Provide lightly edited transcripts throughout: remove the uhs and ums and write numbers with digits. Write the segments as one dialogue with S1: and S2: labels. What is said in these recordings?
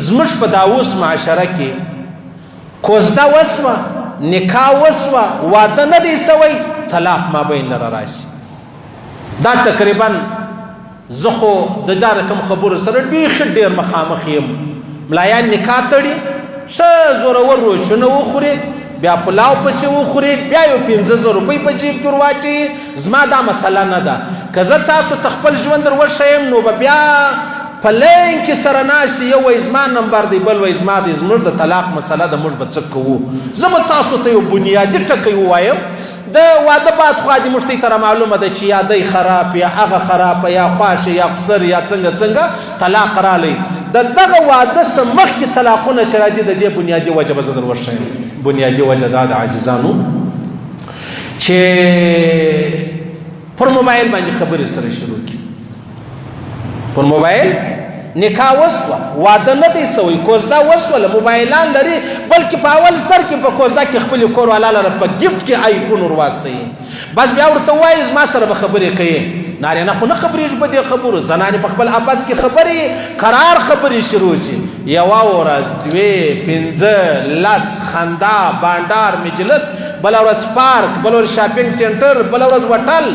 S1: زموږ په دا اوس معاشره کې کوزده وسوه، نکاح وسوه، واده نه دی سوی، طلاق مابین لره راشي. دا تقریبا زه خو د دا رقم خبرو سره بیخي ډېر مخامخ یم. ملایان نکاح تړي، ښه زورور روچونه وخوري، بیا پلاو پسې وخوري، بیا یو 5,000 روپۍ په جیب کې ورواچوي. زما دا مسله نه ده. که زه تاسو ته خپل ژوند در وښیم نو به بیا په لین کې سره ناست یو وایي زما نمبر دی، بل وایي زما دی. زموږ د طلاق مسله ده، موږ به څه کوو. زه به تاسو ته یو بنیادي ټکی ووایم. د واده بعد خوا دې موږ ته معلومه ده چې یا دی خراب یا هغه خرابه یا خواشه یا قصر یا څنګه طلاق رالی. د دغه واده څه مخکې طلاقونه چې راځي د دې بنیادي وجه به زه در ورښیم. بنیادي وجه دا د عزیزانو چې پر موبایل باندې خبرې سره شروع کړي. پر موبایل نکاح وسوه، واده نه دی سوی، کوزده وسوله، موبایلان لري، بلکې په اول سر کې په کوزده کې خپل کور والا لره په ګفت کې آیفون ورواستوي. بس بیا ورته وایي زما سره به خبرې کوي. نارینه خو نه خبرېږي په دې خبرو، زنانې په خپل آپس کې خبرې قرار خبرې شروع شي. یوه ورځ، 2، 5، 10 خندا، بانډار، مجلس، بله ورځ پارک، بله ورځ شاپینګ سینټر، بله ورځ هوټل،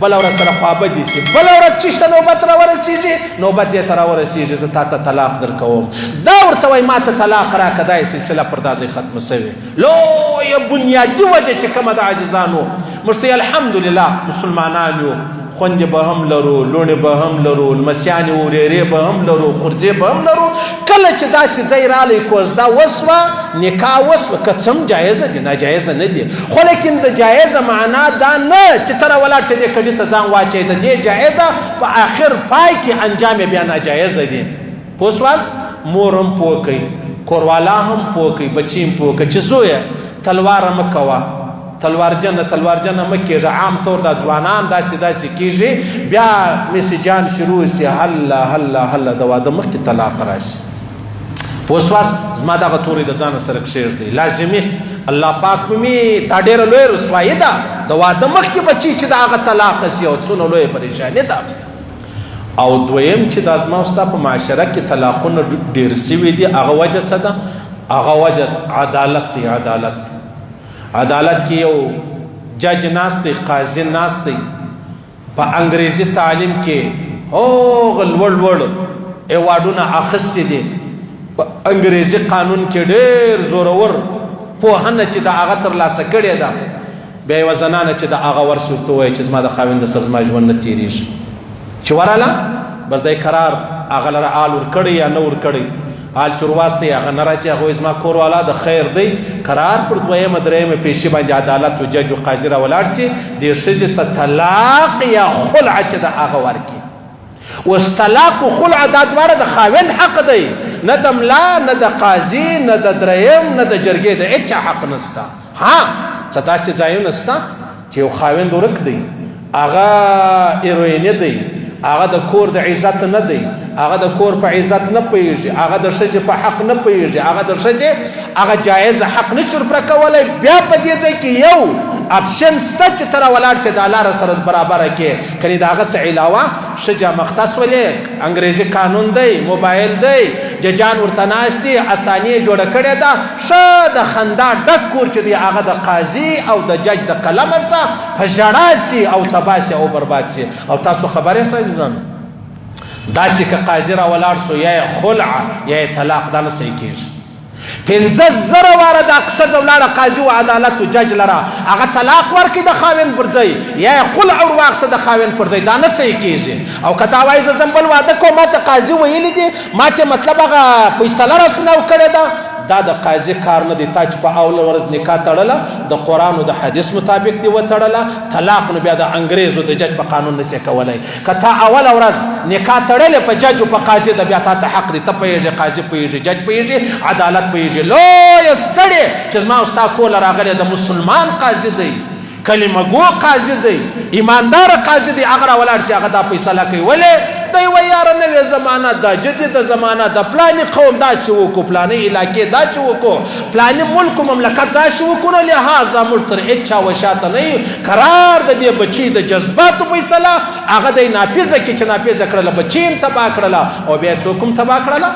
S1: بله ورځ سره خوابدي شي، بله ورځ چې شته نوبت را ورسېږي، نوبت دې ته را ورسېږي زه تا ته طلاق در کوم. دا ورته وایي ما ته طلاق راکړه. دا یې سلسله پر دا ځای ختمه سوې. لویه بنیادي وجه چې کومه ده عزیزانو، موږ ته الحمدلله مسلمانان یو، خوندې به هم لرو، لوڼې به هم لرو، لمسیانې ورېرې به هم لرو، خورجې به هم لرو. کله چې داسې ځای رالی کوزده وسوه، نکاح وسوه، که څه هم جایزه دي، ناجایزه نه دي، خو لیکن د جایزه معنا دا نه چې ته راولاړ شې دې کډې ته ځان واچوې. د دې جایزه په آخر پای کې انجام یې بیا ناجایزه دي. پوه سواست؟ مور هم پوه کوي، کوروالا هم پوه کوي، بچي هم پوه کوي چې زویه تلواره مه کوه، تلوار جنه مه کېږه. عام طور دا ځوانان داسې کېږي، بیا میسیجان شروع شي، هله د واده مخکې طلاق راشي. پوه سواست؟ زما دغه تورې د ځانه سره کښېږدئ. لازمي الله پاک مې دا ډېره لویه رسوایي ده د واده مخکې بچي چې د هغه طلاق شي، او څونه لویه پریشاني ده. او دویم چې دا زما او ستا په معاشره کې طلاقونه ډېر سوي دي، هغه وجه څه ده؟ هغه وجه عدالت دی. عدالت کې یو جج ناست دی، قاضي ناست دی، په انګریزي تعلیم کې هغه لوړ ایوارډونه اخیستي دي، په انګریزي قانون کې ډېر زورور پوهنه چې د هغه ترلاسه کړې ده. بیا یوه زنانه چې د هغه ورسي ورته ووایي چې زما د خاوند سره زما ژوند نه تېرېږي، چې ورله بس دی قرار هغه لره آل ورکړی یا نه ورکړی، حال چې ورواستئ هغه نه راځي، هغه وایي زما کور والا د خیر دی، قرار پر 2مه 3مه پیشي باندې عدالت و جج و قاضي را ولاړ شي، دې ښځې ته طلاق یا خلع چې د هغه ورکړي. اوس طلاق و خلع دا دواړه د خاوند حق دی، نه د ملا، نه د قاضي، نه د 3م، نه د جرګې د هېچا حق نسته. ها څه داسې ځایونه شته چې یو خاوند ورک دی، هغه ایرویني دی، هغه د کور د عزت نه دی، هغه د کور په عزت نه پوهېږي، هغه د ښځې په حق نه پوهېږي، هغه د ښځې هغه جایز حق نشي ورپوره کولی. بیا په دې ځای کې یو اپشن شته چې ته راولاړ شې د لاره سره برابره کې، کنې د هغه څه علاوه ښځه مختص ولې انګریزي قانون دی، موبایل دی، ججان ورته ناست دي، اساني یې جوړه کړې ده، ښه د خندا ډک کور چې دی هغه د قاضي او د جج د قلمه څه په ژړا سي او تباه سي او برباد سي. او تاسو خبر یاست عزیزانو، داسې که قاضي راولاړ سو یا یې خلع یا یې طلاق دا نه صحیح کېږي. 15,000 واره دا ښځه ولاړه قاضي و عدالت و جج لره، هغه طلاق ورکړي د خاوند پر ځای یا یې خلع ورواخیسته د خاوند پر ځای، دا نه صحیح کېږي. او که دا وایي زه ځم بل واده کوم، ما ته قاضي ویلي دي، ما ته مطلب هغه فیصله راسونه کړې ده، دا د قاضي کار نه دی. تا چې په اوله ورځ نکاح تړله د قرآن او د حدیث مطابق دې وتړله، طلاق نو بیا د انګریز او د جج په قانون نشي کولی. که تا اوله ورځ نکاح تړلې په جج او په قاضي ده، بیا تا ته حق دی، ته پوهېږې، قاضي پوهېږي، جج پوهېږي، عدالت پوهېږي. لویه ستړې چې زما او ستا کور راغلی د مسلمان قاضي دی، کلمه ګو قاضي دی، ایمانداره قاضي دی، هغه راولاړ شي، هغه دا فیصله کوي. ولې دی وایي یاره نوې زمانه ده، جدیده زمانه ده، پلاني قوم داسې وکړو، پلاني علاقې داسې وکړو، پلاني ملک و مملکت داسې وکړو، نو لهذا موږ تر هېچا وشاته نه یو. قرار د دې بچي د جذباتو فیصله هغه دی ناپیزه کړي، چې ناپیزه کړله بچي هم تباه کړله، او بیا څوک هم تباه کړله،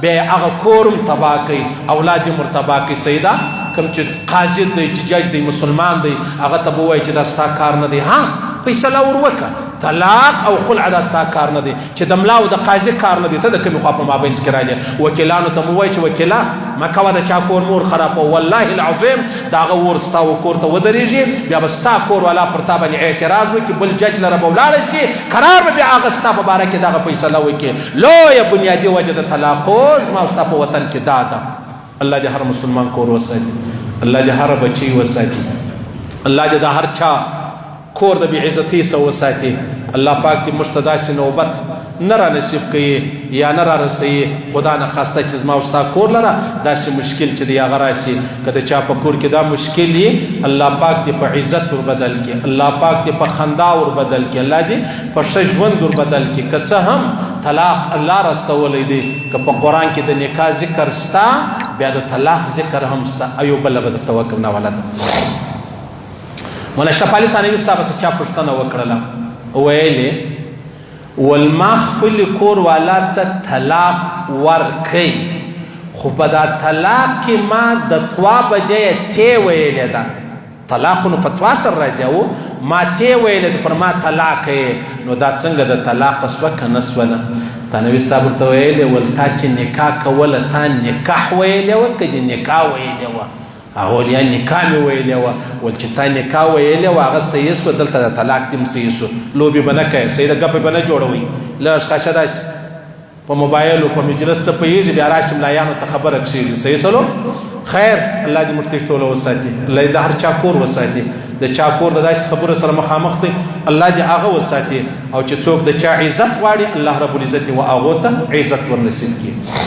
S1: بیا هغه کور هم تباه کوي اولاد یې هم تباه کوي سیده کوم چې قاضي دی چې جج دی مسلمان دی هغه ته به ووایي چې دا ستا کار نه دی ها فیصله ور وکړه طلاق او خلع دا ستا کار نه دی چې د ملا او د قاضي کار نه دی ته د کومې خوا په مابینځ کې راغلی وکیلانو ته مو ووایي چې وکیلا مه کوه د چا کور مور خرابوه والله العظیم د هغه ور ستا و کور ته ودرېږي بیا به ستا کور والا پر تا باندې اعتراض وکړي بل جج لره به ولاړه شي قرار به بیا هغه ستا په باره کې دغه فیصله وکړي لویه بنیادي وجه د طلاقو زما او ستا په وطن کې دا ده الله دې هر مسلمان کور وساتي الله دې هر بچی وساتي الله دې د هر چا کور د بې عزتۍ څخه وساتي الله پاک دې موږ ته داسې نوبت نه را نصیب کوي یا نه را رسوي خدا نه خواسته چې زما او ستا کور لره داسې مشکل چې دی هغه راشي که د چا په کور کې دا مشکل وي الله پاک دې په عزت ور بدل کړي الله پاک دې په خندا ور بدل کړي الله دې په ښه ژوند ور بدل کړي که څه هم طلاق الله راستولی دی که په قرآن کې د نکاح ذکر ستا بیا د طلاق ذکر هم ستا ایو بله به درته وکړم ناولده مولا شفالي تانوي صاحب څه چا پوښتنه وکړله ویلې ول ما خپل کور والا ته طلاق ورکوي خو په دا طلاق کې ما د توا بجې تی ویلې ده طلاق نو په توا سره راځي او ما تی ویلې ده پر ما طلاق یې نو دا څنګه د طلاق سوه که نه سوله تانوي صاحب ورته ویلې ول تا چې نکاح کوله تا نکاح ویلې وه که د نکاح ویلې وه هغه ول یا نکاح مې ویلې وه ول چې تا نکاح ویلې وه هغه صحیح سوه دلته د طلاق دې هم صحیح سو لوبې به نه کوې صحیح د ګپې به نه جوړوئ لږ ښه داسې په موبایل او په مجلس څه پوهېږي بیا راشي ملایانو ته خبره کښېږي صحیح سلو خیر الله دې موږ ته ټوله وساتي الله دې د هر چا کور وساتي د چا کور د داسې خبرو سره مخامخ دی الله دې هغه وساتي او چې څوک د چا عزت غواړي الله رب العزت و هغو ته عزت ورنصیب کړي